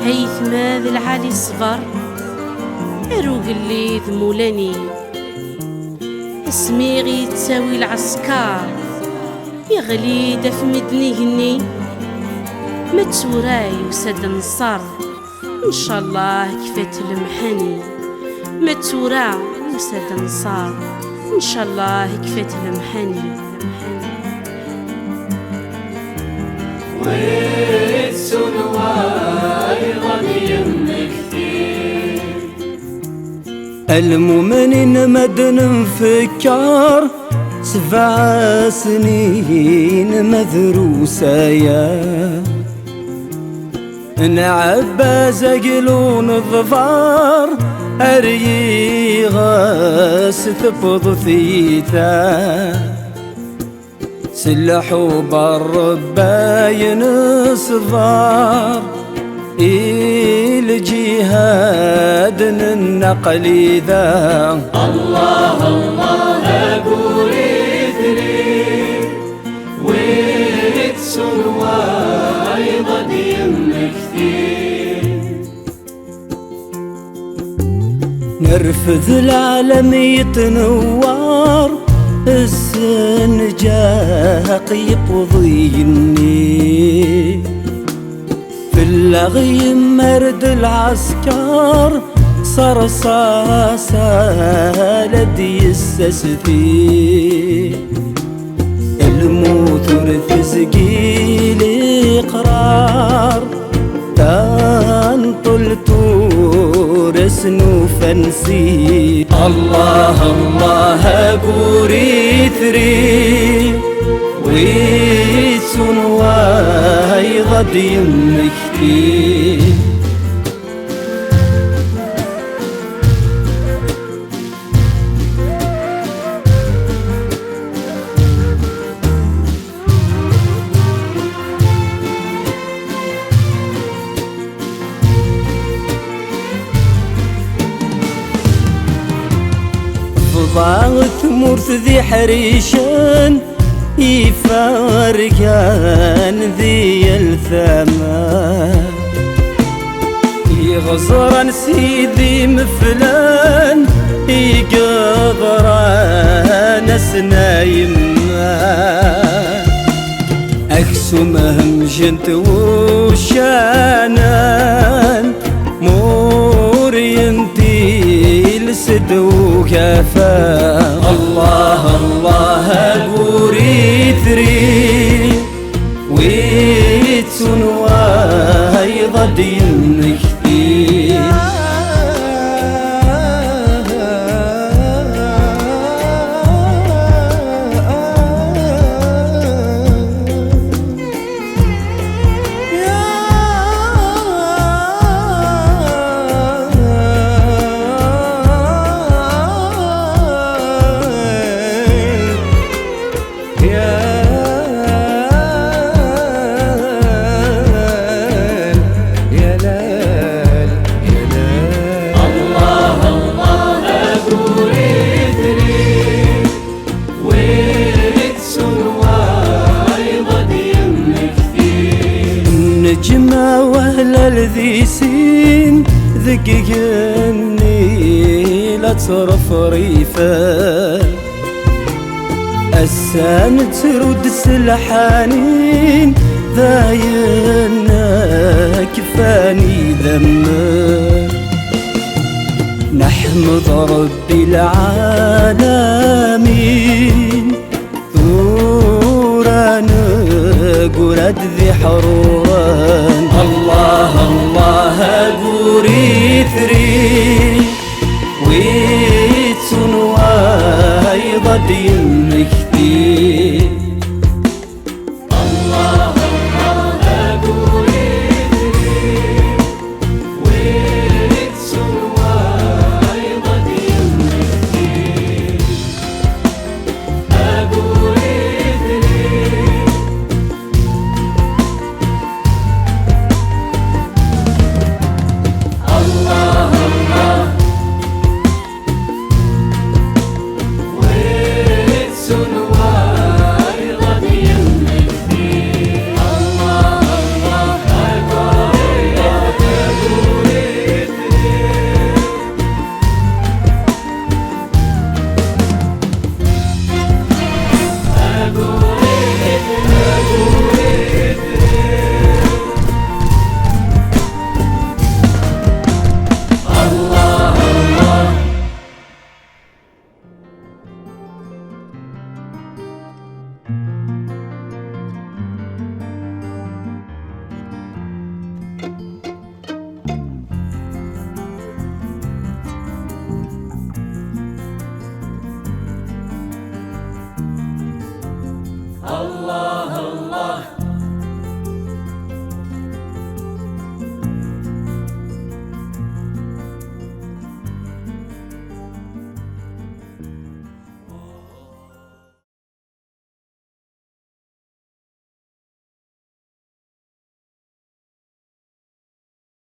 هيثما ذي العالي الصبر اروق اللي ذمولاني اسمي غي تساوي العسكر يغلي دف مدني هني ما تسوراي وساد نصر ان شاء الله كفات المحني ما تسورا وساد نصر ان شاء الله كفات المحني المؤمنين مدن نفكر 7 سنين مذروسايا نعبى زقلون الظفار أري غاس ثبض ثيتا سلحوا بالرباين صغار الجهاد النقل ذا الله الله أقولي ثري ويتسن وايضا يمك كثير نرفذ العالم يتنوار السنجاق يقضيني في اللغي مرد العسكر صرصاصا لدي السسفي الموت ثقيل قرار تنطلت رسن فنسي الله الله قوري ثري ويسون وايضا يمكتي ضاغت مرث ذي حريشان يفارقان ذي الثمان يغزران سيدي مفلان يقضران سنايمان أكسمهم جنت وشانان مورينتي لسدو كفا الله الله قوري ثري ويتسون وايضا دينك نجمة وهلا الذي سين ذققني لا تصرف ريفة السان ترد سلحانين ذاينا كفاني ذمه نحمد ربي العالمين ثوران قرد ذي حروران الله الله قوري ثري ويتسون وايضا دين